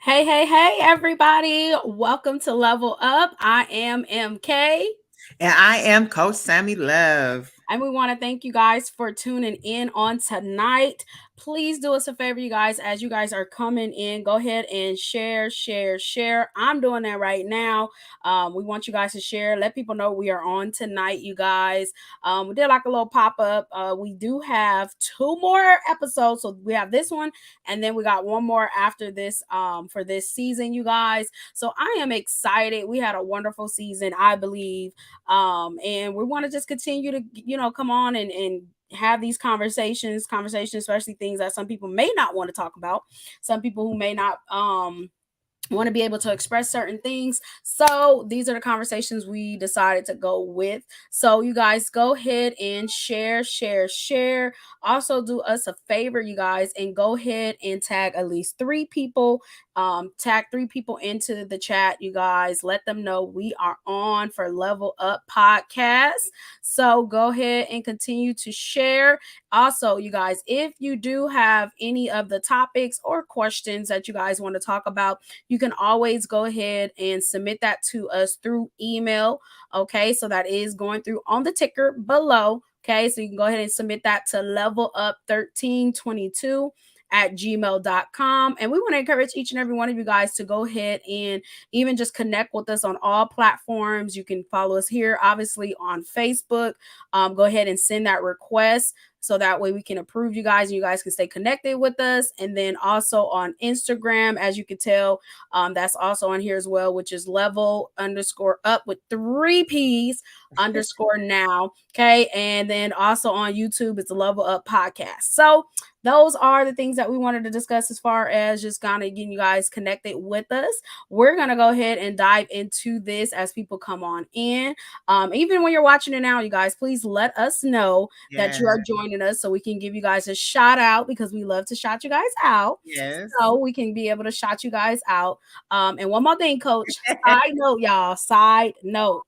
Hey, hey, hey, everybody. Welcome to Level Up. I am MK. And I am Coach Sammy Love. And we want to thank you guys for tuning in on tonight. Please do us a favor, you guys, as you guys are coming in, go ahead and share, share, share. I'm doing that right now. We want you guys to share, let people know we are on tonight, you guys. We did like a little pop up. We do have two more episodes. So we have this one, and then we got one more after this for this season, you guys. So I am excited. We had a wonderful season, I believe, and we want to just continue to come on and have these conversations, especially things that some people may not want to talk about, some people who may not want to be able to express certain things. So these are the conversations we decided to go with. So you guys go ahead and share, share, share. Also do us a favor, you guys, and go ahead and tag at least three people. Tag three people into the chat, you guys. Let them know we are on for Level Up Podcast. So go ahead and continue to share. Also, you guys, if you do have any of the topics or questions that you guys want to talk about, you can always go ahead and submit that to us through email. Okay, so that is going through on the ticker below. Okay, so you can go ahead and submit that to levelup1322 at gmail.com. And we want to encourage each and every one of you guys to go ahead and even just connect with us on all platforms. You can follow us here, obviously, on Facebook. Go ahead and send that request so that way we can approve you guys and you guys can stay connected with us. And then also on Instagram, as you can tell, that's also on here as well, which is level underscore up with three P's underscore now. Okay. And then also on YouTube, it's a Level Up Podcast. So those are the things that we wanted to discuss as far as just kind of getting you guys connected with us. We're going to go ahead and dive into this as people come on in. Even when you're watching it now, you guys, please let us know that Yeah. you are joining us so we can give you guys a shout out because we love to shout you guys out. Yes. So we can be able to shout you guys out. And one more thing, coach. Side note, y'all. Side note.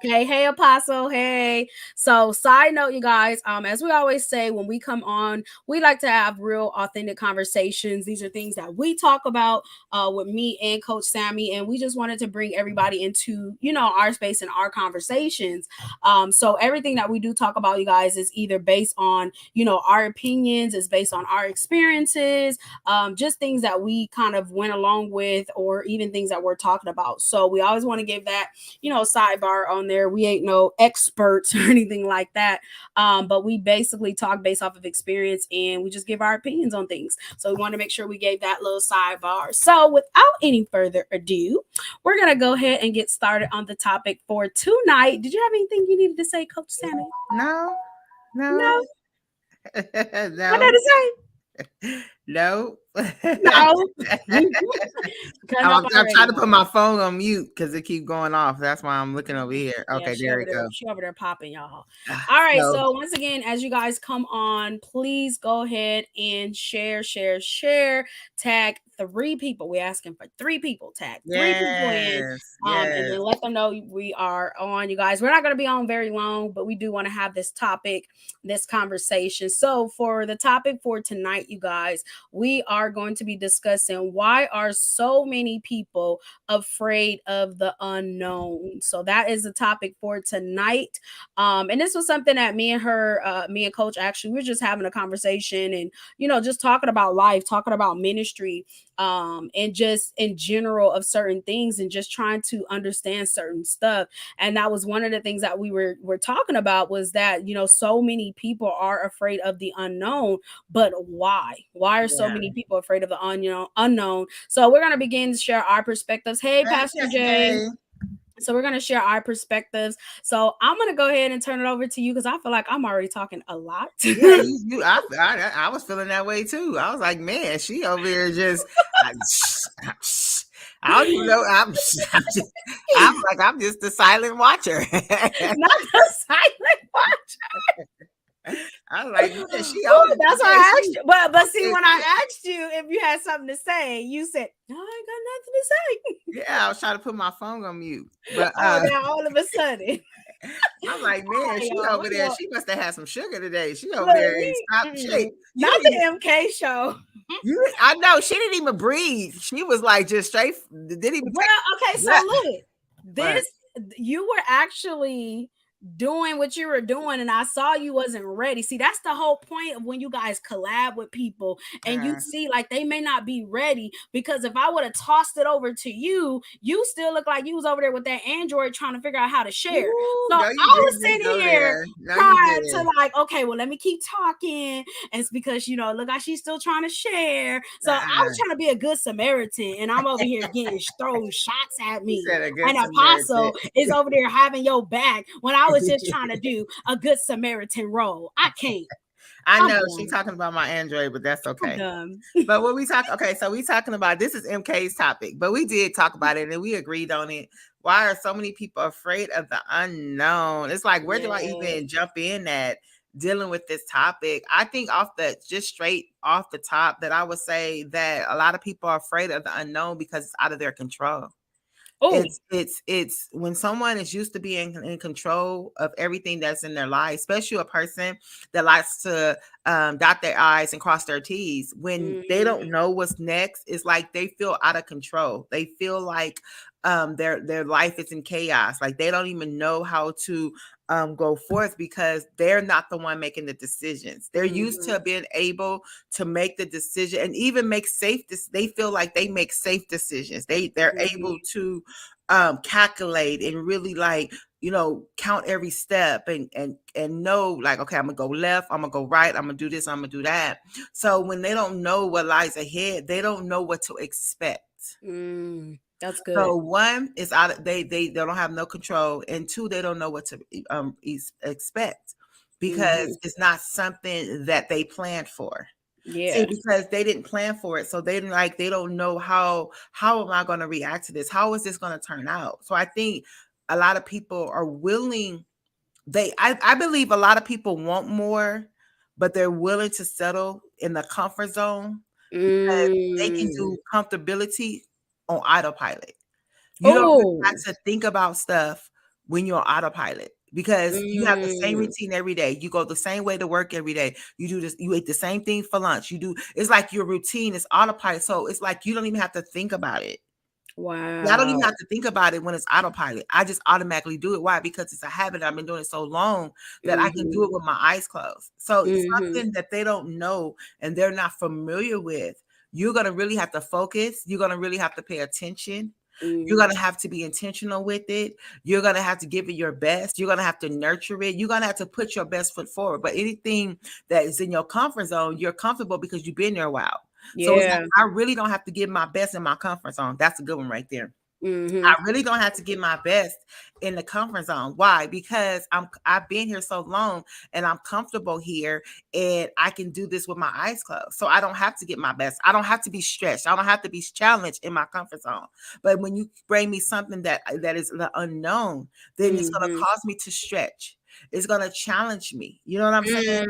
Okay, hey Apostle, hey. So, side note, you guys, as we always say when we come on, we like to have real authentic conversations. These are things that we talk about with me and Coach Sammy, and we just wanted to bring everybody into, our space and our conversations. So everything that we do talk about, you guys, is either based on, our opinions, is based on our experiences, just things that we kind of went along with, or even things that we're talking about. So we always want to give that sidebar on there. We ain't no experts or anything like that. But we basically talk based off of experience and we just give our opinions on things. So we want to make sure we gave that little sidebar. So without any further ado, we're going to go ahead and get started on the topic for tonight. Did you have anything you needed to say, Coach Sammy? No, no, No? What no, did it no. say? No. Cutting up I'm already, trying to put y'all. my phone on mute because it keep going off. That's why I'm looking over here. Yeah, Okay, she there over we there. go. She over there popping, y'all. All right. So, So once again, as you guys come on, please go ahead and share, share, share. Tag three people. We're asking for three people. Tag three people in. yes, And then yes. let them know we are on, you guys. We're not going to be on very long, but we do want to have this topic, this conversation. So for the topic for tonight, you guys, we are going to be discussing why are so many people afraid of the unknown. So that is the topic for tonight. And this was something that me and Coach actually, we were just having a conversation and just talking about life, talking about ministry, and just in general of certain things and just trying to understand certain stuff. And that was one of the things that we were talking about was that so many people are afraid of the unknown, but why are so Yeah. many people afraid of the unknown? So we're going to begin to share our perspectives. Hey, Hey, Pastor Pastor Jay. Jay. So we're going to share our perspectives. So I'm going to go ahead and turn it over to you because I feel like I'm already talking a lot. Yeah, I was feeling that way too. I was like, man, she over here just, I, I don't even know. I'm just the silent watcher. Not the silent watch. I was like, man, she Ooh, on, that's why yeah, I asked she you. But see, okay. when I asked you if you had something to say, you said, "No, I ain't got nothing to say." Yeah, I was trying to put my phone on mute, but Oh, now all of a sudden. I'm like, man, Hi, she y'all. over there. She must have had some sugar today. She over Look, there in top shape. You not didn't even, the MK show. I know she didn't even breathe. She was like just straight. Didn't even Well, okay, so what? look, What? this you were actually doing what you were doing, and I saw you wasn't ready. See, that's the whole point of when you guys collab with people and you see like they may not be ready. Because if I would have tossed it over to you, you still look like you was over there with that Android trying to figure out how to share. Ooh, So no, I you was didn't just sitting go here there. No, you trying didn't. to like, okay, well, let me keep talking. And it's because look like she's still trying to share. So I was trying to be a good Samaritan, and I'm over here getting throwing shots at You me. said a good An Samaritan. apostle is over there having your back when I was just trying to do a good Samaritan role. I can't. I I'm know she's done. talking about my Android, but that's I'm okay. done. But what we talk, okay, so we talking about this is MK's topic, but we did talk about it and we agreed on it. Why are so many people afraid of the unknown? It's like, where do I Yes. even jump in at dealing with this topic? I think just straight off the top, that I would say that a lot of people are afraid of the unknown because it's out of their control. Oh, It's when someone is used to being in control of everything that's in their life, especially a person that likes to dot their I's and cross their T's. When they don't know what's next, it's like they feel out of control. They feel like their life is in chaos. Like they don't even know how to go forth because they're not the one making the decisions. They're used to being able to make the decision and even make they feel like they make safe decisions. They're able to calculate and really like count every step and know like, okay, I'm gonna go left, I'm gonna go right, I'm gonna do this, I'm gonna do that. So when they don't know what lies ahead, they don't know what to expect. that's good. So one is out. They don't have no control, and two, they don't know what to expect because it's not something that they planned for. Yeah. See, because they didn't plan for it, so they don't know how am I going to react to this? How is this going to turn out? So I think a lot of people are willing. I believe a lot of people want more, but they're willing to settle in the comfort zone because they can do comfortability on autopilot. You don't really have to think about stuff when you're on autopilot because you have the same routine every day. You go the same way to work every day. You do this, you eat the same thing for lunch. It's like your routine is autopilot. So it's like you don't even have to think about it. Wow. I don't even have to think about it when it's autopilot. I just automatically do it. Why? Because it's a habit. I've been doing it so long that I can do it with my eyes closed. So it's something that they don't know and they're not familiar with. You're going to really have to focus. You're going to really have to pay attention. You're going to have to be intentional with it. You're going to have to give it your best. You're going to have to nurture it. You're going to have to put your best foot forward. But anything that is in your comfort zone, you're comfortable because you've been there a while. Yeah. So it's like, I really don't have to give my best in my comfort zone. That's a good one right there. I really don't have to give my best in the comfort zone. Why? Because I've been here so long and I'm comfortable here and I can do this with my eyes closed. So I don't have to get my best. I don't have to be stretched. I don't have to be challenged in my comfort zone. But when you bring me something that is the unknown, then it's going to cause me to stretch. It's going to challenge me. You know what I'm saying?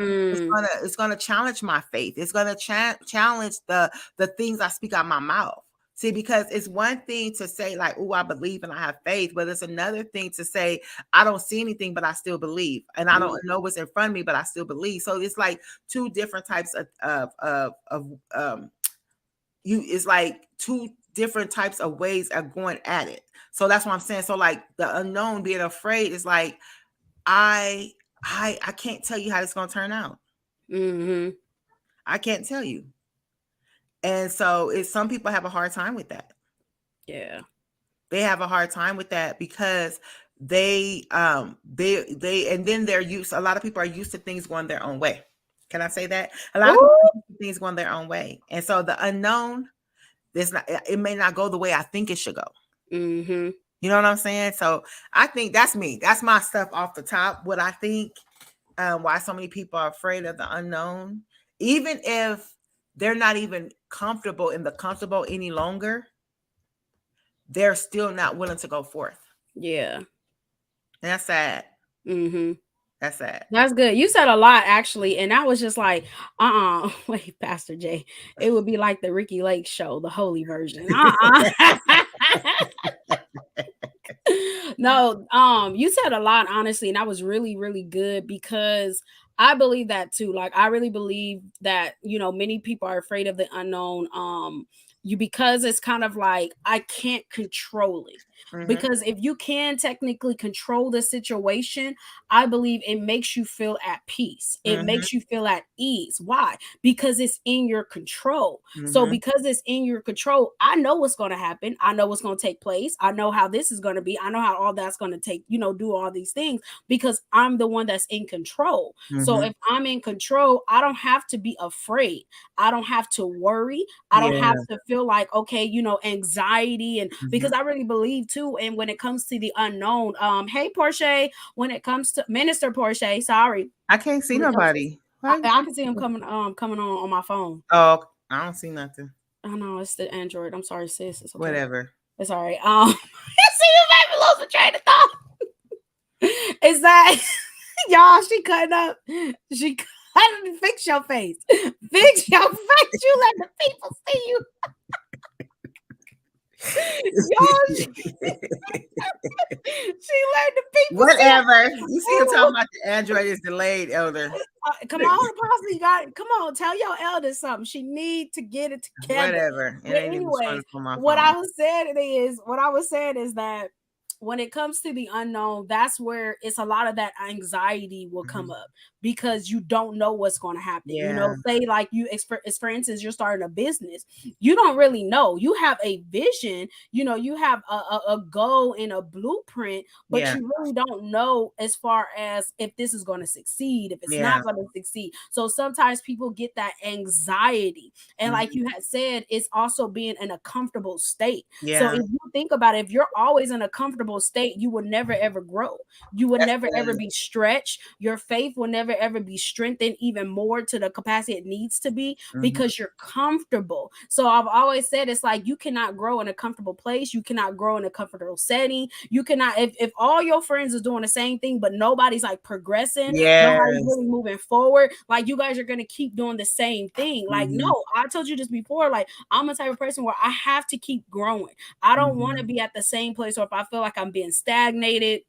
It's going to challenge my faith. It's going to challenge the things I speak out my mouth. See, because it's one thing to say like, oh, I believe and I have faith, but it's another thing to say, I don't see anything, but I still believe. And I don't know what's in front of me, but I still believe. So it's like two different types it's like two different types of ways of going at it. So that's what I'm saying. So like the unknown, being afraid is like, I can't tell you how it's going to turn out. I can't tell you. And so some people have a hard time with that. Yeah. They have a hard time with that because they and then they're used. A lot of people are used to things going their own way. Can I say that? A lot of people are used to things going their own way. And so the unknown, it may not go the way I think it should go. You know what I'm saying? So I think that's me. That's my stuff off the top. What I think, why so many people are afraid of the unknown, even if they're not even comfortable in the comfortable any longer, they're still not willing to go forth. Yeah. And that's sad. That's sad. That's good. You said a lot actually, and I was just like, wait, Pastor J. It would be like the Ricky Lake show, the holy version. No, you said a lot, honestly, and that was really, really good because I believe that too. Like, I really believe that, many people are afraid of the unknown. Because it's kind of like I can't control it. Because if you can technically control the situation, I believe it makes you feel at peace. It makes you feel at ease. Why? Because it's in your control. So because it's in your control, I know what's going to happen. I know what's going to take place. I know how this is going to be. I know how all that's going to take, do all these things because I'm the one that's in control. So if I'm in control, I don't have to be afraid. I don't have to worry. I don't have to feel like, okay, anxiety. And because I really believe too, and when it comes to the unknown, hey, Portia, when it comes to Minister Portia, sorry. I can't see nobody. I can see him coming on my phone. Oh, I don't see nothing. Oh no, it's the Android. I'm sorry, sis. It's okay. Whatever. It's all right. See, you made me lose the train of thought. Is that y'all? She cutting up. She cutting. Fix your face. Fix your face. You let the people see you. Y'all, she let the people. Whatever. You see him talking about the Android is delayed, Elder. Come on, Apostle, you got it. Come on, tell your elder something. She need to get it together. Whatever. But anyway, what I was saying is that when it comes to the unknown, that's where it's a lot of that anxiety will come up because you don't know what's going to happen. Say like for instance, you're starting a business, you don't really know. You have a vision, you have a goal and a blueprint, but you really don't know as far as if this is going to succeed, if it's not going to succeed. So sometimes people get that anxiety, and like you had said, it's also being in a comfortable state. So if you think about it, if you're always in a comfortable state, you will never ever grow. You will never ever be stretched. Your faith will never ever be strengthened even more to the capacity it needs to be because you're comfortable. So I've always said it's like you cannot grow in a comfortable place. You cannot grow in a comfortable setting. You cannot, if all your friends is doing the same thing, but nobody's like progressing, nobody's really moving forward, like you guys are going to keep doing the same thing. Like, no, I told you this before, like I'm a type of person where I have to keep growing. I don't want to be at the same place, or if I feel like I'm being stagnated,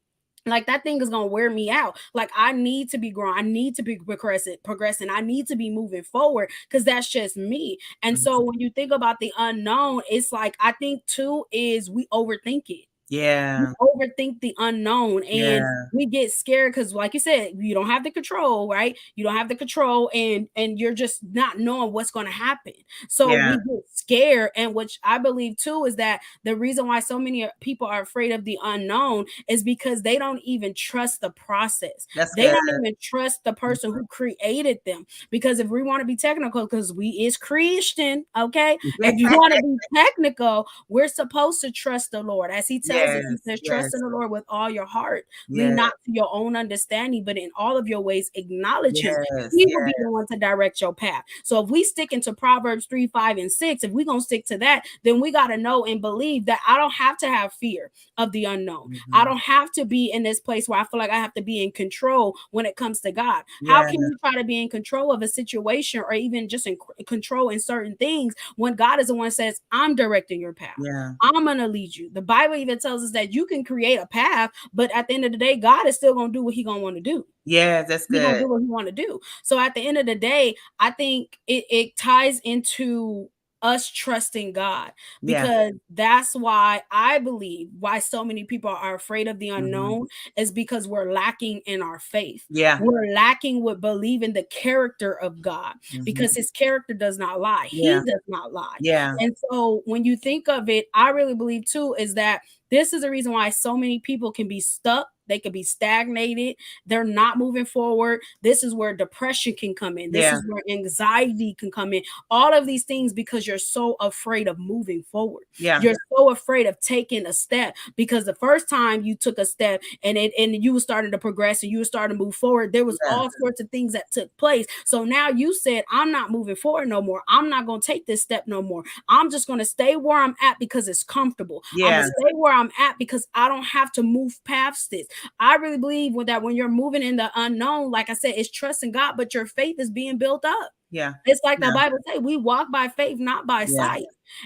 like that thing is gonna wear me out. Like I need to be growing. I need to be progressing. I need to be moving forward because that's just me. And so when you think about the unknown, it's like I think too is we overthink it. We overthink the unknown and we get scared because, like you said, you don't have the control, right? You don't have the control, and you're just not knowing what's going to happen. So we get scared, and which I believe too is that the reason why so many people are afraid of the unknown is because they don't even trust the process. They don't even trust the person who created them. Because if we want to be technical, because we is Christian, okay? If you want to be technical, we're supposed to trust the Lord, as He tells. He says, trust in the Lord with all your heart. Lean not to your own understanding, but in all of your ways acknowledge Him. He will be the one to direct your path. So if we stick into Proverbs 3, 5, and 6, if we're going to stick to that, then we got to know and believe that I don't have to have fear of the unknown. I don't have to be in this place where I feel like I have to be in control when it comes to God. How can you try to be in control of a situation or even just in control in certain things when God is the one that says, I'm directing your path. I'm going to lead you. The Bible even tells us that you can create a path, but at the end of the day, God is still going to do what He going to want to do. That's good. He's going to do what He want to do. So at the end of the day, I think it ties into us trusting God, because that's why I believe why so many people are afraid of the unknown is because we're lacking in our faith. We're lacking with believing the character of God, because His character does not lie. He does not lie. And so when you think of it, I really believe too is that this is the reason why so many people can be stuck. They could be stagnated. They're not moving forward. This is where depression can come in. This is where anxiety can come in. All of these things because you're so afraid of moving forward. You're so afraid of taking a step, because the first time you took a step and you were starting to progress and you were starting to move forward, there was all sorts of things that took place. So now you said, I'm not moving forward no more. I'm not going to take this step no more. I'm just going to stay where I'm at because it's comfortable. I'm going to stay where I'm at because I don't have to move past this. I really believe that when you're moving in the unknown, like I said, it's trusting God, but your faith is being built up. It's like the Bible says, we walk by faith, not by sight.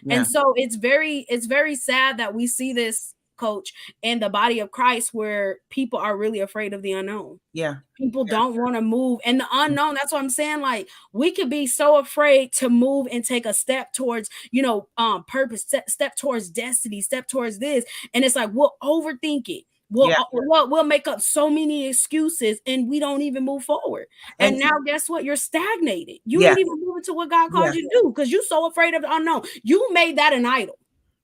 And so it's very sad that we see this coach in the body of Christ where people are really afraid of the unknown. Yeah. People don't want to move. And the unknown, that's what I'm saying. Like, we could be so afraid to move and take a step towards, purpose, step towards destiny, step towards this. And it's like, we'll overthink it. We'll make up so many excuses and we don't even move forward. And now guess what? You're stagnated. You ain't even moving to what God called you to do because you're so afraid of the unknown. You made that an idol.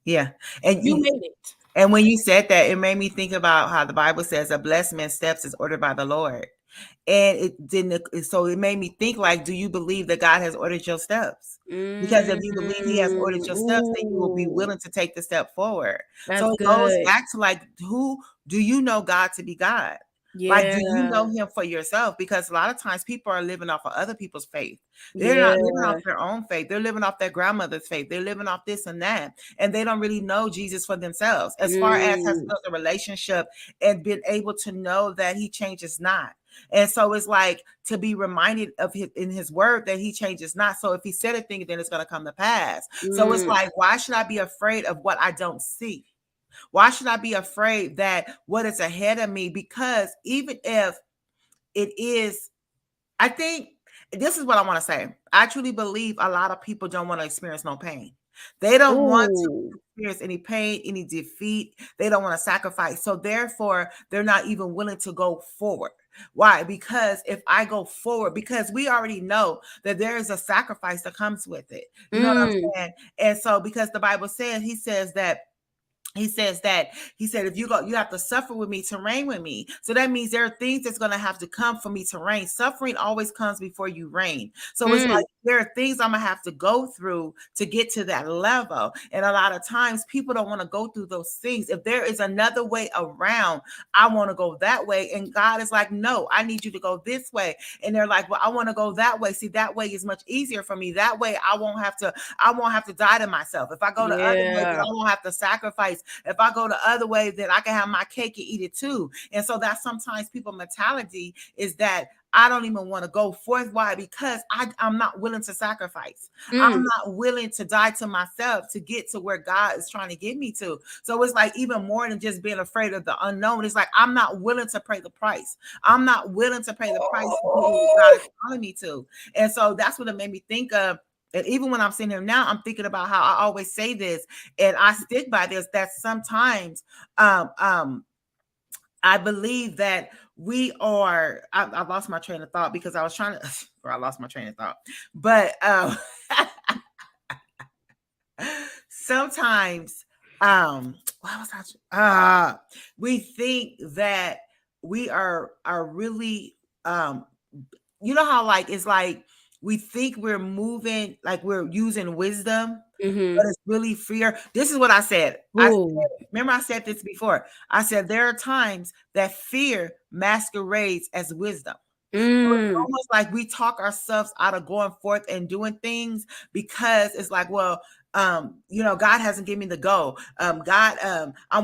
Yeah. And you made it. And when you said that, it made me think about how the Bible says a blessed man's steps is ordered by the Lord. And it didn't, so it made me think, like, do you believe that God has ordered your steps? Because if you believe he has ordered your steps, then you will be willing to take the step forward. So it goes back to, like, who do you know God to be God? Yeah. Like, do you know him for yourself? Because a lot of times people are living off of other people's faith. They're not living off their own faith. They're living off their grandmother's faith. They're living off this and that. And they don't really know Jesus for themselves, as far as has built a relationship and been able to know that he changes not. And so it's like to be reminded of in his word that he changes not. So if he said a thing, then it's going to come to pass. So it's like, why should I be afraid of what I don't see? Why should I be afraid that what is ahead of me? Because even if it is, I think this is what I want to say. I truly believe a lot of people don't want to experience no pain. They don't want to experience any pain, any defeat. They don't want to sacrifice. So therefore, they're not even willing to go forward. Why? Because if I go forward, because we already know that there is a sacrifice that comes with it. You know what I'm saying? And so because the Bible says, he said, if you go, you have to suffer with me to reign with me. So that means there are things that's going to have to come for me to reign. Suffering always comes before you reign. So it's like, there are things I'm going to have to go through to get to that level. And a lot of times people don't want to go through those things. If there is another way around, I want to go that way. And God is like, no, I need you to go this way. And they're like, well, I want to go that way. See, that way is much easier for me. That way I won't have to die to myself. If I go the other way, then I won't have to sacrifice. If I go the other way, then I can have my cake and eat it too. And so that's sometimes people's mentality, is that I don't even want to go forth. Why? Because I'm not willing to sacrifice. I'm not willing to die to myself to get to where God is trying to get me to. So it's like, even more than just being afraid of the unknown, it's like, I'm not willing to pay the price. I'm not willing to pay the price to get what God is calling me to. And so that's what it made me think of. And even when I'm sitting here now, I'm thinking about how I always say this, and I stick by this, that sometimes I believe that we are, I lost my train of thought because I was trying to, or I lost my train of thought. But sometimes we think that we are really, you know how, like, it's like we think we're moving, like we're using wisdom, but it's really fear. This is what I said. Remember I said this before. I said there are times that fear masquerades as wisdom. So it's almost like we talk ourselves out of going forth and doing things because it's like, well, God hasn't given me the go. I'm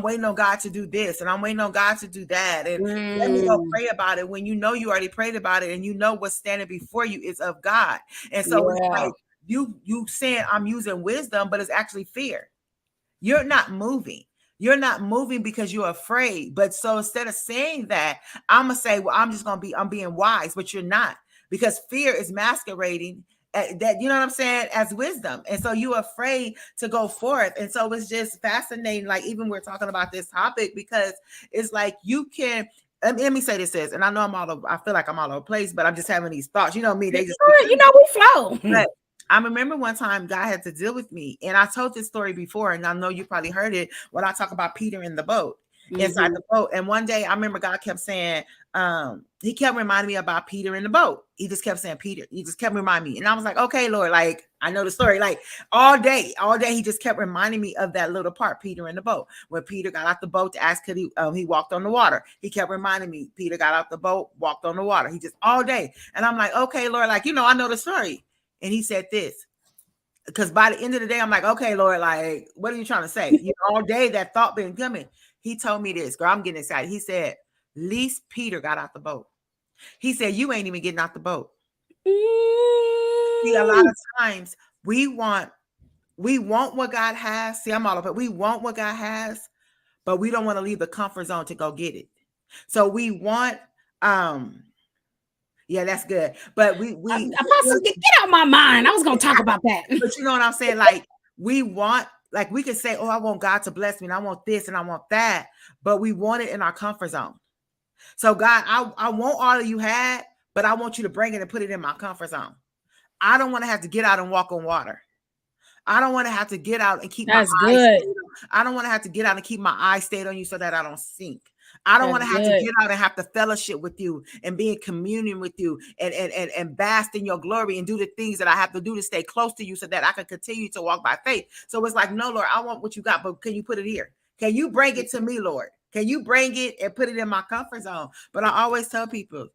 waiting on God to do this, and I'm waiting on God to do that. And let me go pray about it, when you know you already prayed about it, and you know what's standing before you is of God. And so it's like you saying I'm using wisdom, but it's actually fear. You're not moving. You're not moving because you're afraid. But so instead of saying that, I'm gonna say, well, I'm being wise, but you're not, because fear is masquerading that, you know what I'm saying, as wisdom. And so you're afraid to go forth. And so it's just fascinating. Like, even we're talking about this topic, because it's like you can. Let me say this, and I know I feel like I'm all over the place, but I'm just having these thoughts. You know me, they just, we flow. But I remember one time God had to deal with me, and I told this story before, and I know you probably heard it when I talk about Peter in the boat, inside the boat. And one day I remember God kept saying, he kept reminding me about Peter in the boat. He just kept saying Peter. He just kept reminding me. And I was like, okay, Lord, like, I know the story. Like, all day, he just kept reminding me of that little part, Peter in the boat. When Peter got out the boat to ask, could he walked on the water. He kept reminding me, Peter got out the boat, walked on the water. He just all day. And I'm like, okay, Lord, like, I know the story. And he said this, because by the end of the day, I'm like, okay, Lord, like, what are you trying to say? All day that thought been coming. He told me this, girl, I'm getting excited. He said, least Peter got out the boat. He said, you ain't even getting out the boat. See, a lot of times we want what God has. See, I'm all about it. We want what God has, but we don't want to leave the comfort zone to go get it. So we want, yeah, that's good. But Apostle, get out of my mind. I was gonna talk about that. But you know what I'm saying? Like we want, like we can say, oh, I want God to bless me, and I want this and I want that, but we want it in our comfort zone. So God, I want all of you had, but I want you to bring it and put it in my comfort zone. I don't want to have to get out and walk on water. I don't want to have to get out and keep my eyes stayed on. I don't want to have to get out and keep my eyes stayed on you so that I don't sink. I don't want to have to get out and have to fellowship with you and be in communion with you and bask in your glory and do the things that I have to do to stay close to you so that I can continue to walk by faith. So it's like, no, Lord, I want what you got, but can you put it here? Can you bring it to me, Lord? Can you bring it and put it in my comfort zone? But I always tell people,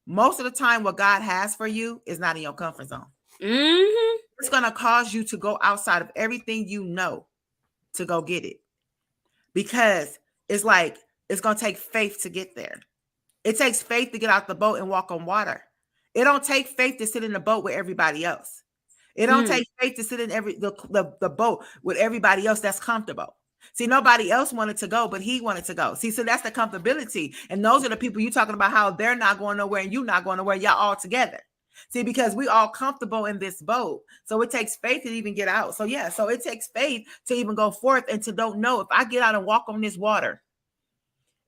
most of the time, what God has for you is not in your comfort zone. Mm-hmm. It's going to cause you to go outside of everything you know to go get it. Because it's like, it's going to take faith to get there. It takes faith to get out the boat and walk on water. It don't take faith to sit in the boat with everybody else. It don't take faith to sit in the boat with everybody else that's comfortable. See, nobody else wanted to go, but he wanted to go. See, so that's the comfortability. And those are the people you're talking about, how they're not going nowhere and you're not going nowhere. Y'all all together. See, because we all comfortable in this boat. So it takes faith to even get out. So yeah, so it takes faith to even go forth and to don't know if I get out and walk on this water.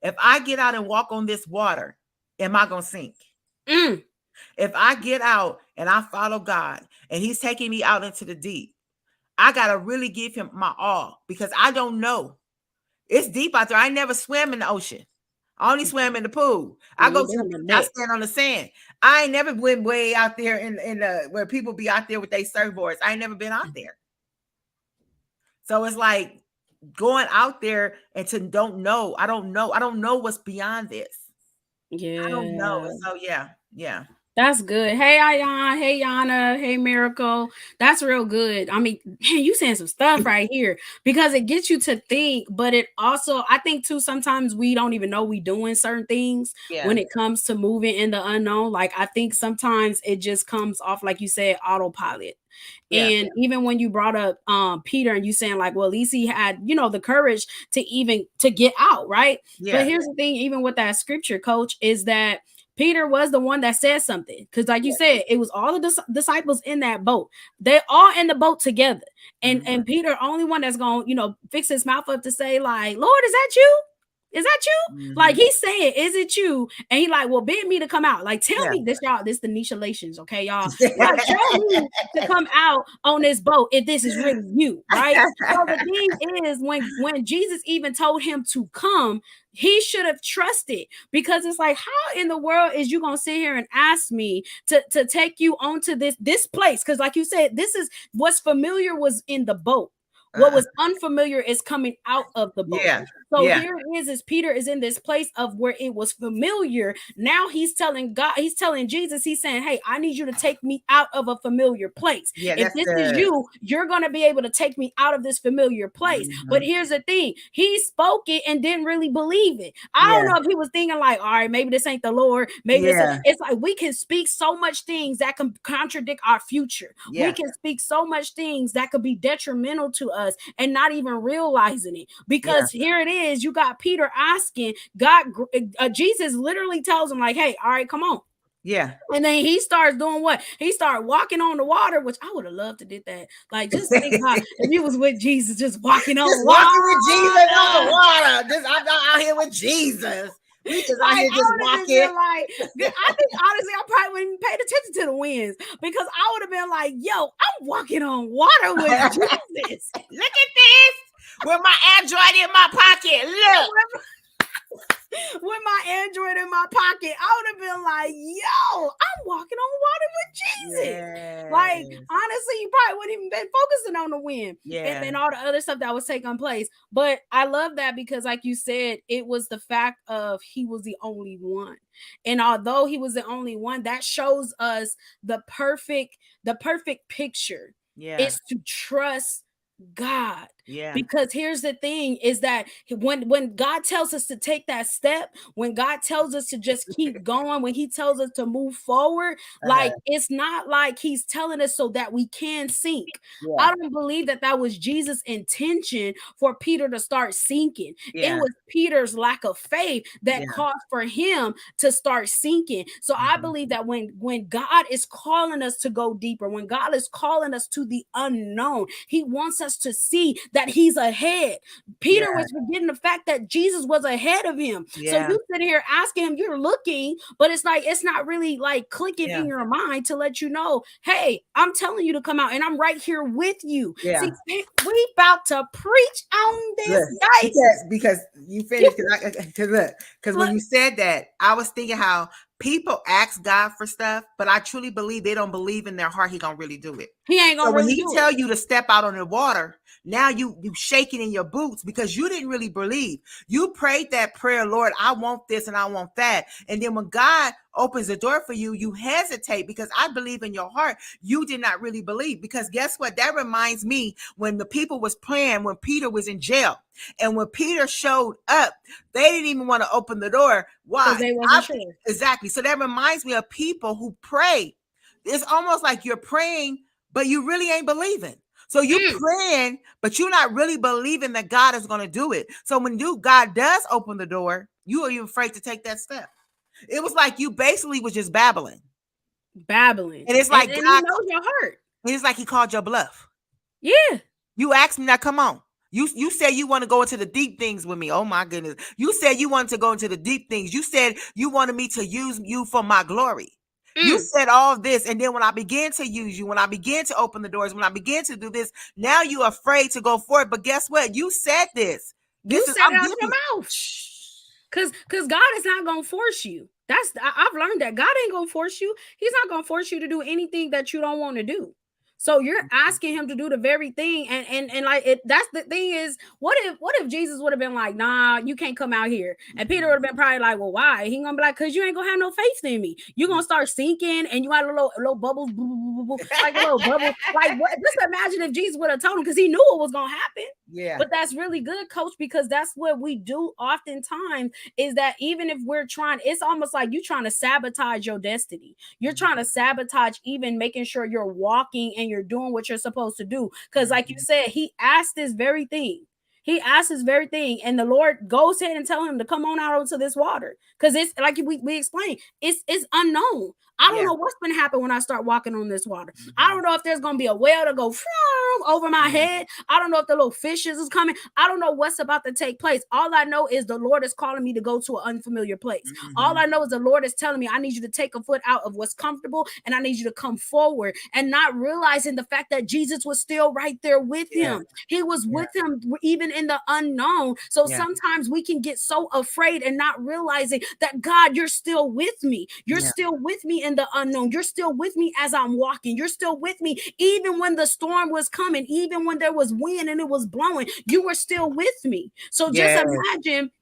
If I get out and walk on this water, am I going to sink? If I get out and I follow God and he's taking me out into the deep, I got to really give him my all because I don't know. It's deep out there. I never swam in the ocean. I only swam in the pool. I stand on the sand. I ain't never went way out there in the where people be out there with their surfboards. I ain't never been out there. So it's like going out there and to don't know. I don't know what's beyond this. Yeah. I don't know. So yeah. That's good. Hey, Ayan. Hey, Yana. Hey, Miracle. That's real good. I mean, man, you saying some stuff right here because it gets you to think, but it also, I think too, sometimes we don't even know we doing certain things when it comes to moving in the unknown. Like, I think sometimes it just comes off, like you said, autopilot. And even when you brought up Peter and you saying like, well, at least he had, the courage to get out, right? But here's the thing, even with that scripture, Coach, is that Peter was the one that said something because, like you said, it was all the disciples in that boat. They're all in the boat together, and Peter, only one that's gonna, fix his mouth up to say, like, Lord, is that you? Is that you? Like he's saying, is it you? And he like, well, bid me to come out. Like, tell me this, y'all. This the Nishalations, okay, y'all. Like, tell me to come out on this boat if this is really you, right? So the thing is, when Jesus even told him to come, he should have trusted, because it's like, how in the world is you gonna sit here and ask me to take you onto this place? Because like you said, this is what's familiar was in the boat. What was unfamiliar is coming out of the boat. So here it is Peter is in this place of where it was familiar. Now he's telling God, he's telling Jesus, he's saying, hey, I need you to take me out of a familiar place. If this is you, you're going to be able to take me out of this familiar place. But here's the thing, he spoke it and didn't really believe it. I don't know if he was thinking like, all right, maybe this ain't the Lord. Maybe it's like we can speak so much things that can contradict our future. We can speak so much things that could be detrimental to us and not even realizing it, because here it is, you got Peter asking God, Jesus literally tells him like, hey, all right, come on. And then he starts doing what? He started walking on the water, which I would have loved to did that. Like, just think about if you was with Jesus, just walking on the water. Walking with Jesus on the water. I'm out here with Jesus. We just out here just walking. I think honestly, I probably wouldn't even paid attention to the winds, because I would have been like, yo, I'm walking on water with Jesus. Look at this. With my Android in my pocket. Look. With my Android in my pocket, I would have been like, yo, I'm walking on water with Jesus. Like, honestly, you probably wouldn't even been focusing on the wind and all the other stuff that was taking place. But I love that because, like you said, it was the fact of he was the only one. And although he was the only one, that shows us the perfect picture is to trust God. Yeah. Because here's the thing is that when God tells us to take that step, when God tells us to just keep going, when he tells us to move forward, like it's not like he's telling us so that we can sink. Yeah. I don't believe that that was Jesus' intention for Peter to start sinking. Yeah. It was Peter's lack of faith that Yeah. caused for him to start sinking. So I believe that when God is calling us to go deeper, when God is calling us to the unknown, he wants us to see that he's ahead. Peter was forgetting the fact that Jesus was ahead of him. So you sit here asking him, you're looking, but it's like it's not really like clicking in your mind to let you know, hey, I'm telling you to come out and I'm right here with you. Yeah. See, we about to preach on this, guys. Because you finished, because when you said that, I was thinking how people ask God for stuff, but I truly believe they don't believe in their heart he gonna really do it. He ain't gonna so when really he do tell it. you to step out on the water, now you shaking in your boots because you didn't really believe. You prayed that prayer, Lord, I want this and I want that. And then when God opens the door for you, you hesitate because I believe in your heart you did not really believe. Because guess what? That reminds me when the people was praying when Peter was in jail. And when Peter showed up, they didn't even want to open the door. Why? They wasn't sure. Exactly. So that reminds me of people who pray. It's almost like you're praying, but you really ain't believing. So you're praying, but you're not really believing that God is going to do it. So when God does open the door, you are even afraid to take that step. It was like you basically was just babbling. And it's like and God, he knows your heart. It's like he called your bluff. Yeah. You asked me, now come on. You said you want to go into the deep things with me. Oh my goodness. You said you wanted to go into the deep things. You said you wanted me to use you for my glory. You said all this, and then when I began to use you, when I began to open the doors, when I began to do this, now you're afraid to go forward. But guess what? You said this. You said it out your mouth. Because God is not gonna force you. I've learned that God ain't gonna force you. He's not gonna force you to do anything that you don't want to do. So you're asking him to do the very thing, and like it. That's the thing is, what if Jesus would have been like, nah, you can't come out here, and Peter would have been probably like, well, why? He gonna be like, cause you ain't gonna have no faith in me. You're gonna start sinking, and you got a little bubbles, like a little bubble. Like what? Just imagine if Jesus would have told him, because he knew it was gonna happen. Yeah. But that's really good, coach, because that's what we do oftentimes is that even if we're trying, it's almost like you trying to sabotage your destiny. You're trying to sabotage even making sure you're walking and you're doing what you're supposed to do. Because like you said, he asked this very thing. He asked this very thing, and the Lord goes ahead and tell him to come on out onto this water. Because it's like we explained, it's unknown. I don't know what's going to happen when I start walking on this water. I don't know if there's going to be a whale to go over my head. I don't know if the little fishes is coming. I don't know what's about to take place. All I know is the Lord is calling me to go to an unfamiliar place. All I know is the Lord is telling me I need you to take a foot out of what's comfortable and I need you to come forward, and not realizing the fact that Jesus was still right there with him. He was with him even in the unknown. So sometimes we can get so afraid and not realizing that God, you're still with me. You're still with me in the unknown. You're still with me as I'm walking. You're still with me even when the storm was coming, even when there was wind and it was blowing, you were still with me. So just imagine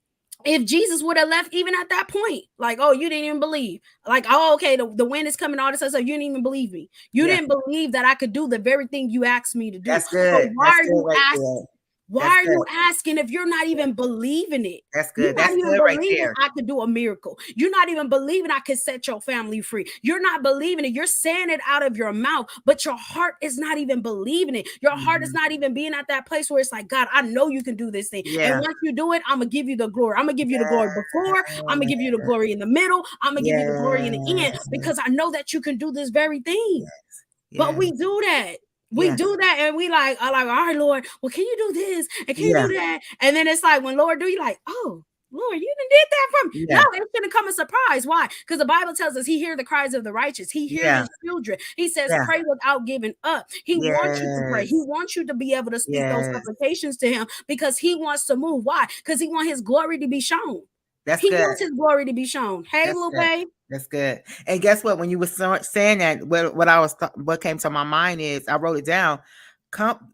if Jesus would have left even at that point, like, oh, you didn't even believe, like, oh, okay, the wind is coming, all this stuff, so you didn't even believe me. You didn't believe that I could do the very thing you asked me to do. That's good. So why are you asking? Why are you asking if you're not even believing it? That's good. You're not even believing I could do a miracle. You're not even believing I could set your family free. You're not believing it. You're saying it out of your mouth, but your heart is not even believing it. Your heart is not even being at that place where it's like, God, I know you can do this thing. And once you do it, I'm going to give you the glory. I'm going to give you the glory before. I'm going to give you the glory in the middle. I'm going to give you the glory in the end, because I know that you can do this very thing. But we do that. We do that, and we like, all right, Lord, well, can you do this? And can you do that? And then it's like, when Lord do, you like, oh, Lord, you done did that from me. No, it's going to come a surprise. Why? Because the Bible tells us he hears the cries of the righteous. He hears his children. He says, pray without giving up. He wants you to pray. He wants you to be able to speak those supplications to him, because he wants to move. Why? Because he wants his glory to be shown. He wants his glory to be shown. Hey, little babe. That's good. And guess what? When you were saying that, what came to my mind is, I wrote it down.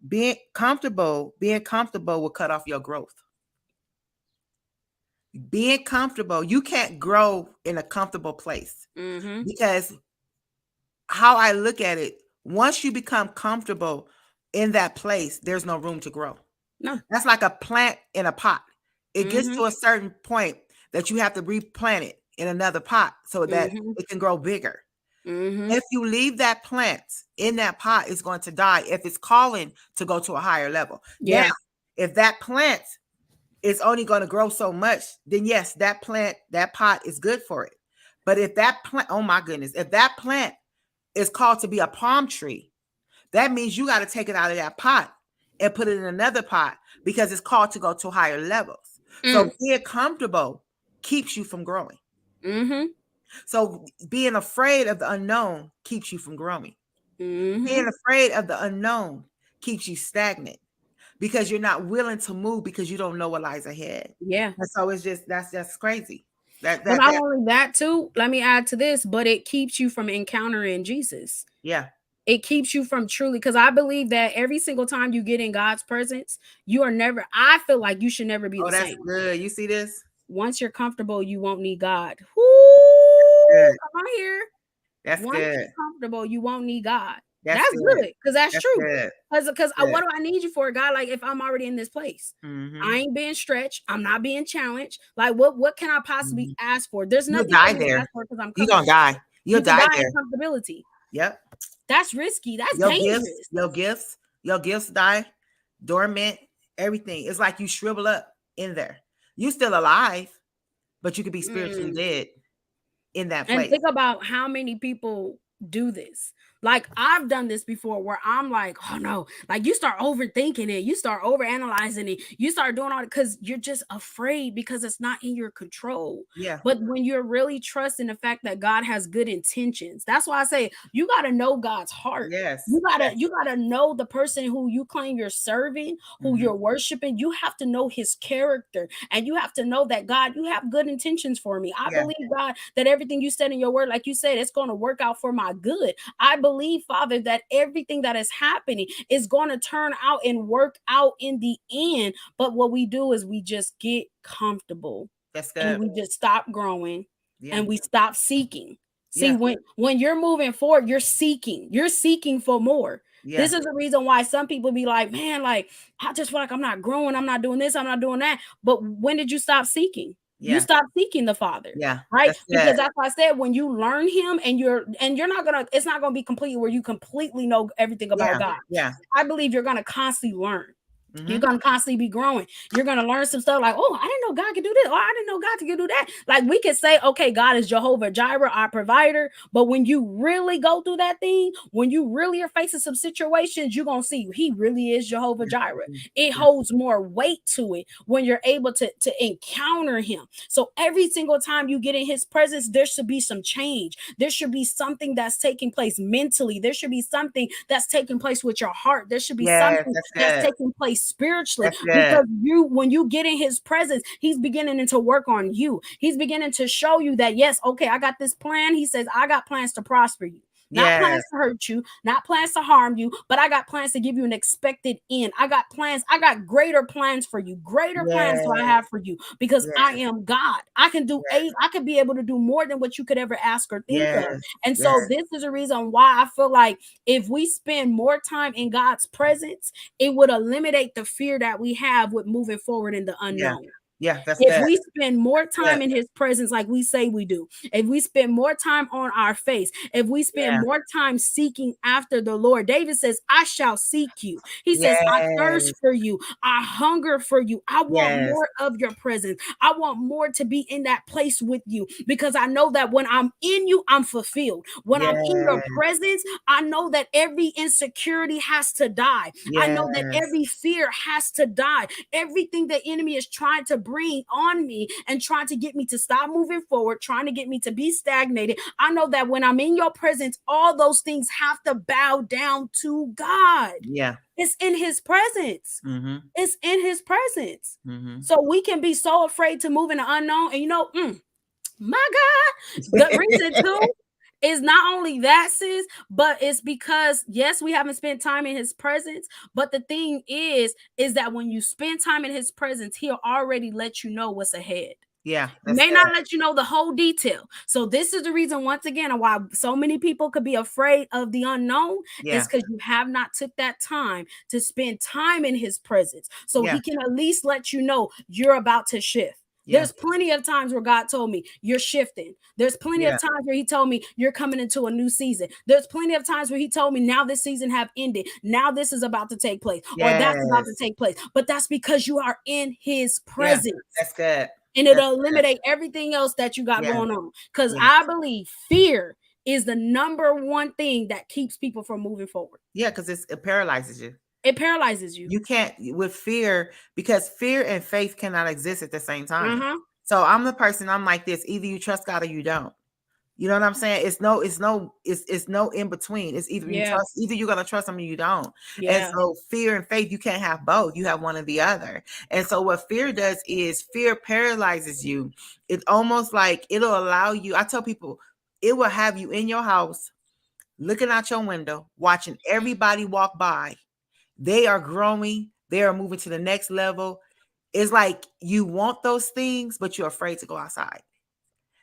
Being comfortable will cut off your growth. Being comfortable, you can't grow in a comfortable place, because how I look at it, once you become comfortable in that place, there's no room to grow. No. That's like a plant in a pot. It gets to a certain point that you have to replant it in another pot so that it can grow bigger. If you leave that plant in that pot, it's going to die if it's calling to go to a higher level. Yeah. Now, if that plant is only going to grow so much, then yes, that pot is good for it. But if that plant, oh my goodness, if that plant is called to be a palm tree, that means you got to take it out of that pot and put it in another pot because it's called to go to higher levels. So being comfortable keeps you from growing. So being afraid of the unknown keeps you from growing. Being afraid of the unknown keeps you stagnant because you're not willing to move because you don't know what lies ahead. Yeah. And so it's just, that's crazy. But not only that too, let me add to this, but it keeps you from encountering Jesus. Yeah. It keeps you from truly, because I believe that every single time you get in God's presence, I feel like you should never be the same. That's good. You see this? Once you're comfortable, you won't need God. Come on here. That's Once good. you're comfortable, you won't need God. That's good, because that's true. Because what do I need you for, God? Like, if I'm already in this place, I ain't being stretched. I'm not being challenged. Like, what can I possibly ask for? There's nothing I can ask for because I'm You're gonna die. You'll die there. Comfortability. Yep. That's risky. That's dangerous. Your gifts die dormant. Everything. It's like you shrivel up in there. You still alive, but you could be spiritually dead in that place. And think about how many people do this. Like, I've done this before where I'm like, oh no, like you start overthinking it, you start overanalyzing it, you start doing all it because you're just afraid because it's not in your control. Yeah. But when you're really trusting the fact that God has good intentions, that's why I say you got to know God's heart. Yes. You gotta know the person who you claim you're serving, who you're worshiping. You have to know his character, and you have to know that, God, you have good intentions for me. I believe, God, that everything you said in your word, like you said, it's going to work out for my good. I believe, Father, that everything that is happening is going to turn out and work out in the end. But what we do is we just get comfortable. That's good. And we just stop growing and we stop seeking. See, when you're moving forward, you're seeking for more. Yeah. This is the reason why some people be like, man, like, I just feel like I'm not growing. I'm not doing this. I'm not doing that. But when did you stop seeking? You stop seeking the Father. Yeah. Right. Because that's why I said, when you learn him and you're not going to, it's not going to be completely where you completely know everything about God. Yeah. I believe you're going to constantly learn. You're going to constantly be growing. You're going to learn some stuff like, oh, I didn't know God could do this. Oh, I didn't know God could do that. Like, we could say, okay, God is Jehovah Jireh, our provider. But when you really go through that thing, when you really are facing some situations, you're going to see he really is Jehovah Jireh. It holds more weight to it when you're able to encounter him. So every single time you get in his presence, there should be some change. There should be something that's taking place mentally. There should be something that's taking place with your heart. There should be something that's taking place spiritually, because when you get in his presence, he's beginning to work on you. He's beginning to show you that, yes, okay, I got this plan. He says, I got plans to prosper you. Not plans to hurt you, not plans to harm you, but I got plans to give you an expected end. I got plans. I got greater plans for you. Greater plans do I have for you, because I am God. I can do I could be able to do more than what you could ever ask or think of. And so this is a reason why I feel like if we spend more time in God's presence, it would eliminate the fear that we have with moving forward in the unknown. Yeah, that's if we spend more time in his presence, like we say we do, if we spend more time on our face, if we spend more time seeking after the Lord, David says, I shall seek you. He says, I thirst for you. I hunger for you. I want more of your presence. I want more to be in that place with you, because I know that when I'm in you, I'm fulfilled. When I'm in your presence, I know that every insecurity has to die. I know that every fear has to die. Everything the enemy is trying to bring on me and trying to get me to stop moving forward, trying to get me to be stagnated, I know that when I'm in your presence, all those things have to bow down to God. Yeah. It's in his presence. It's in his presence. So we can be so afraid to move in the unknown. And my God, the reason too is not only that, sis, but it's because, yes, we haven't spent time in his presence. But the thing is that when you spend time in his presence, he'll already let you know what's ahead. Yeah. May not let you know the whole detail. So this is the reason, once again, why so many people could be afraid of the unknown, is because you have not took that time to spend time in his presence. So he can at least let you know you're about to shift. There's plenty of times where God told me you're shifting. There's plenty of times where he told me you're coming into a new season. There's plenty of times where he told me now this season have ended. Now this is about to take place, or that's about to take place. But that's because you are in his presence. That's good. And it'll eliminate everything else that you got going on. Because I believe fear is the number one thing that keeps people from moving forward. Yeah, because it paralyzes you. It paralyzes you. You can't with fear, because fear and faith cannot exist at the same time. So I'm the person, I'm like this: either you trust God or you don't. You know what I'm saying? It's no in between. It's either you trust, either you're gonna trust him or you don't. And so fear and faith, you can't have both. You have one or the other. And so what fear does is fear paralyzes you. It's almost like it'll allow you. I tell people, it will have you in your house, looking out your window, watching everybody walk by. They are growing, they are moving to the next level. It's like you want those things, but you're afraid to go outside.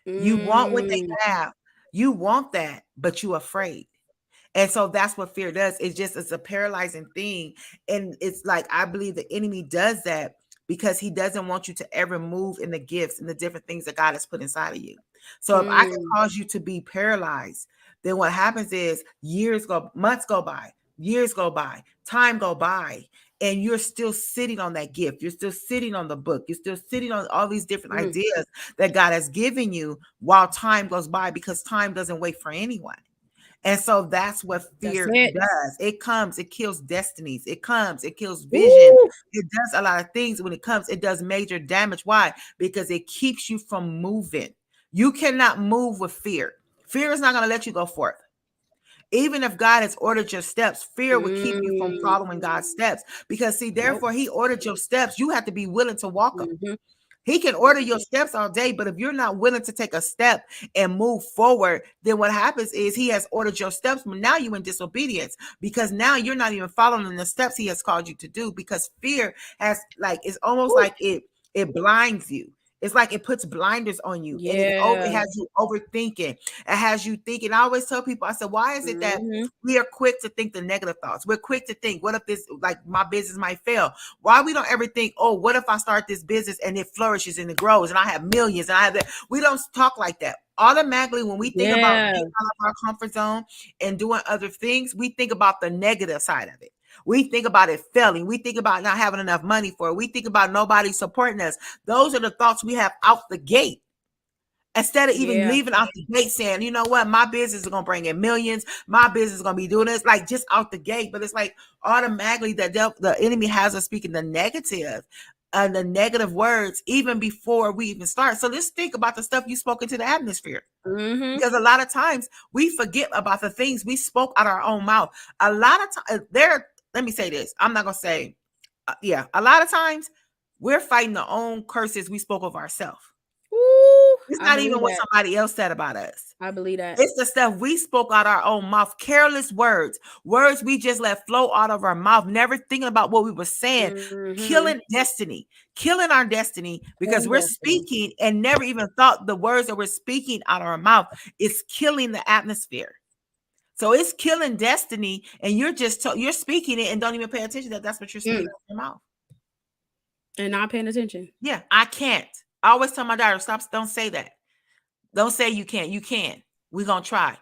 You want what they have. You want that, but you're afraid. And so that's what fear does. It's a paralyzing thing. And it's like, I believe the enemy does that because he doesn't want you to ever move in the gifts and the different things that God has put inside of you. So if I can cause you to be paralyzed, then what happens is months go by, years go by, time go by, and you're still sitting on that gift. You're still sitting on the book. You're still sitting on all these different ideas that God has given you while time goes by, because time doesn't wait for anyone. And so that's what fear does. It comes, it kills destinies. It comes, it kills vision. It does a lot of things. When it comes, it does major damage. Why? Because it keeps you from moving. You cannot move with fear. Fear is not going to let you go forth. Even if God has ordered your steps, fear will keep you from following God's steps. Because see, therefore, he ordered your steps. You have to be willing to walk them. He can order your steps all day, but if you're not willing to take a step and move forward, then what happens is he has ordered your steps, but now you're in disobedience, because now you're not even following the steps he has called you to do, because fear has, like, it's almost like it blinds you. It's like it puts blinders on you. And it has you overthinking. It has you thinking. I always tell people, I said, why is it that we are quick to think the negative thoughts? We're quick to think, what if this, like, my business might fail? Why we don't ever think, oh, what if I start this business and it flourishes and it grows and I have millions and I have that? We don't talk like that. Automatically, when we think about being out of our comfort zone and doing other things, we think about the negative side of it. We think about it failing. We think about not having enough money for it. We think about nobody supporting us. Those are the thoughts we have out the gate. Instead of even leaving out the gate saying, you know what, my business is going to bring in millions. My business is going to be doing this, like, just out the gate. But it's like automatically the enemy has us speaking the negative and the negative words even before we even start. So let's think about the stuff you spoke into the atmosphere. Because a lot of times we forget about the things we spoke out our own mouth. A lot of times let me say this. I'm not going to say, a lot of times we're fighting the own curses we spoke of ourselves. It's not even what somebody else said about us. I believe that. It's the stuff we spoke out our own mouth. Careless words we just let flow out of our mouth, never thinking about what we were saying, killing our destiny, because we're speaking and never even thought the words that we're speaking out of our mouth is killing the atmosphere. So it's killing destiny, and you're speaking it and don't even pay attention that that's what you're speaking out of your mouth. And not paying attention. Yeah, I can't. I always tell my daughter, don't say that. Don't say you can't. You can. We're going to try.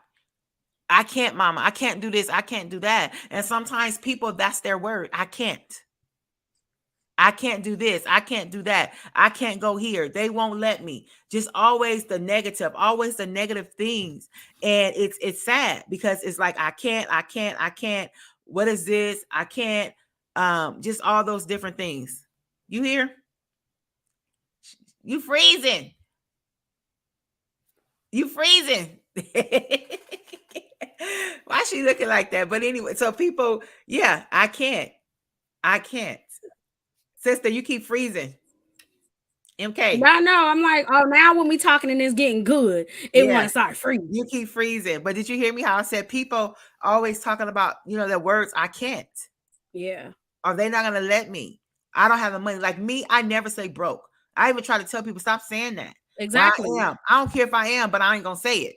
I can't, mama. I can't do this. I can't do that. And sometimes people, that's their word. I can't. I can't do this. I can't do that. I can't go here. They won't let me. Just always the negative things. And it's sad because it's like, I can't. What is this? I can't. Just all those different things. You hear? You freezing. Why is she looking like that? But anyway, so people, I can't. Sister, you keep freezing. MK. I know. I'm like, oh, now when we talking and it's getting good, it want to start freezing. You keep freezing. But did you hear me how I said people always talking about, their words, I can't. Yeah. Or they're not going to let me. I don't have the money. Like me, I never say broke. I even try to tell people, stop saying that. Exactly. Well, I don't care if I am, but I ain't gonna say it.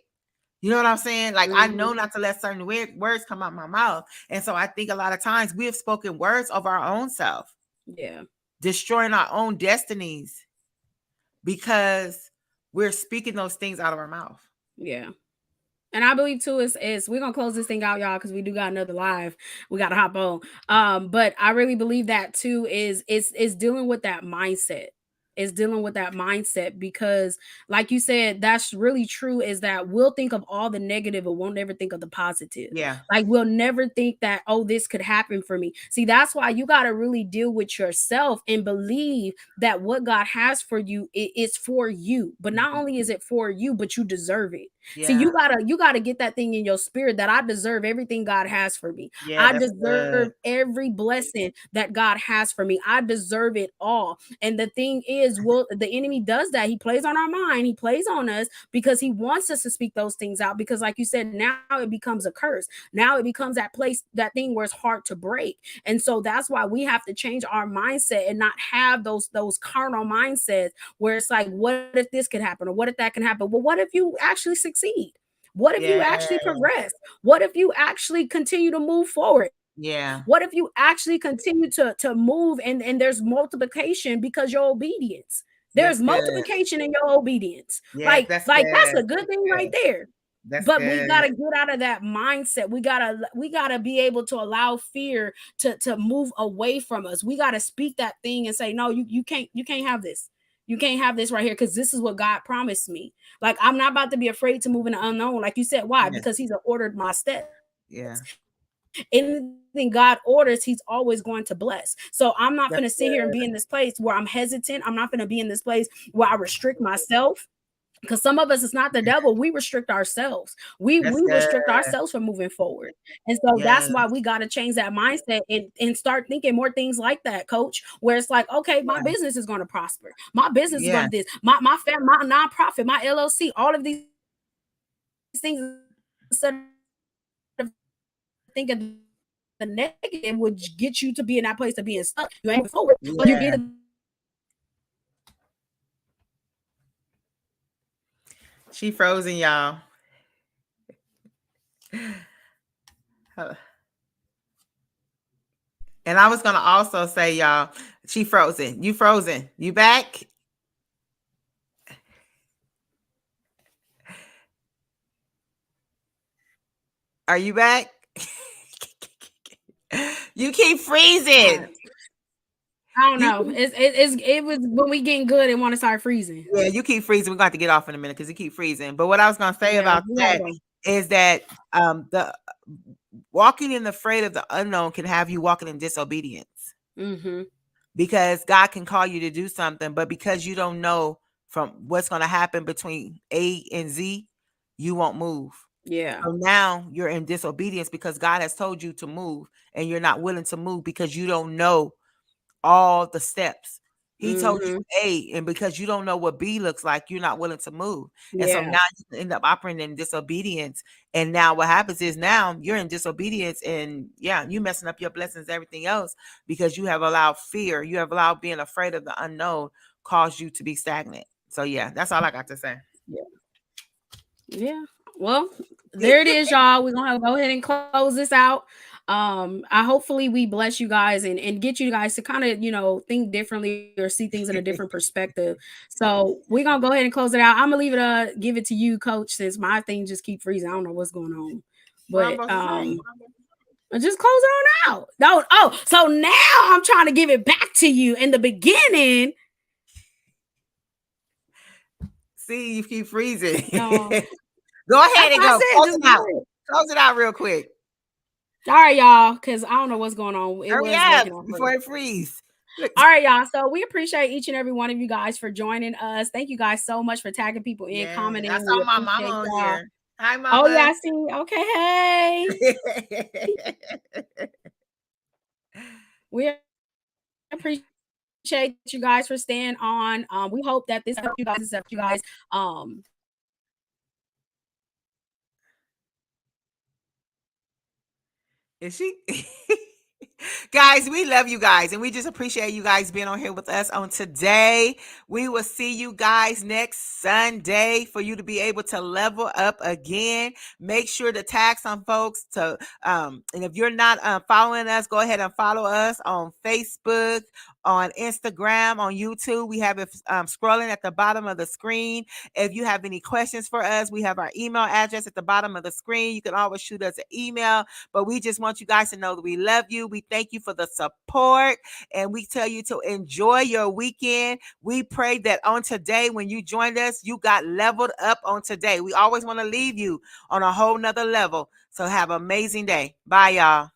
You know what I'm saying? Like, I know not to let certain words come out my mouth. And so I think a lot of times we have spoken words of our own self. Yeah. Destroying our own destinies because we're speaking those things out of our mouth. Yeah. And I believe too is we're gonna close this thing out, y'all, because we do got another live. We gotta hop on. But I really believe that too is dealing with that mindset. Is dealing with that mindset because, like you said, that's really true. Is that we'll think of all the negative, but won't never think of the positive. Yeah. Like we'll never think that, oh, this could happen for me. See, that's why you gotta really deal with yourself and believe that what God has for you is for you. But not only is it for you, but you deserve it. Yeah. See, you gotta get that thing in your spirit that I deserve everything God has for me. Yeah, I deserve every blessing that God has for me. I deserve it all. And the thing is, the enemy does that. He plays on our mind. He plays on us because he wants us to speak those things out. Because, like you said, now it becomes a curse. Now it becomes that place, that thing where it's hard to break. And so that's why we have to change our mindset and not have those carnal mindsets where it's like, what if this could happen or what if that can happen? Well, what if you actually succeed? What if you actually progress? What if you actually continue to move forward? Yeah. What if you actually continue to move and there's multiplication because your obedience? There's multiplication in your obedience. Yeah, That's a good thing right there. But we gotta get out of that mindset. We gotta be able to allow fear to move away from us. We gotta speak that thing and say, no, you can't have this. You can't have this right here because this is what God promised me. Like, I'm not about to be afraid to move in the unknown. Like you said, why? Because he's ordered my steps. Yeah. Anything God orders, he's always going to bless. So I'm not going to sit here and be in this place where I'm hesitant. I'm not going to be in this place where I restrict myself. Because some of us, it's not the devil. We restrict ourselves. We restrict ourselves from moving forward. And so that's why we got to change that mindset and start thinking more things like that, coach, where it's like, okay, my business is going to prosper. My business is going to this. My family, my nonprofit, my LLC, all of these things, instead of thinking the negative would get you to be in that place of being stuck. You ain't forward, but you're getting. She frozen, y'all. And I was gonna also say, y'all, she frozen. You frozen. You back? Are you back? You keep freezing. I don't know. It was when we getting good and want to start freezing. Yeah, you keep freezing. We're going to have to get off in a minute because you keep freezing. But what I was going to say about that is that the walking in the afraid of the unknown can have you walking in disobedience. Because God can call you to do something, but because you don't know from what's going to happen between A and Z, you won't move. Yeah. So now you're in disobedience because God has told you to move and you're not willing to move because you don't know all the steps. He told you A, and because you don't know what B looks like, you're not willing to move. And so now you end up operating in disobedience. And now what happens is now you're in disobedience and you messing up your blessings, everything else, because you have allowed fear, you have allowed being afraid of the unknown cause you to be stagnant. So that's all I got to say. Yeah. Well, there it is, y'all. We're gonna go ahead and close this out. I hopefully we bless you guys and get you guys to kind of think differently or see things in a different perspective. So we're gonna go ahead and close it out. I'm gonna leave it give it to you, coach, since my thing just keep freezing. I don't know what's going on. But just close it on out. No, so now I'm trying to give it back to you in the beginning. See, you keep freezing. No. Go ahead and go. Close it out real quick. All right, y'all, because I don't know what's going on. Hurry up before it freeze. All right, y'all. So we appreciate each and every one of you guys for joining us. Thank you guys so much for tagging people in, commenting. I saw my mama on here. Hi, mama. Oh, yeah, I see. Okay, hey. We appreciate you guys for staying on. We hope that this helped you guys. Is she? Guys, we love you guys, and we just appreciate you guys being on here with us on today. We will see you guys next Sunday for you to be able to level up again. Make sure to tag some folks to and if you're not following us, go ahead and follow us on Facebook, on Instagram, on YouTube. We have it scrolling at the bottom of the screen. If you have any questions for us, we have our email address at the bottom of the screen. You can always shoot us an email, but we just want you guys to know that we love you. We thank you for the support, and we tell you to enjoy your weekend. We pray that on today, when you joined us, you got leveled up on today. We always want to leave you on a whole nother level. So have an amazing day. Bye, y'all.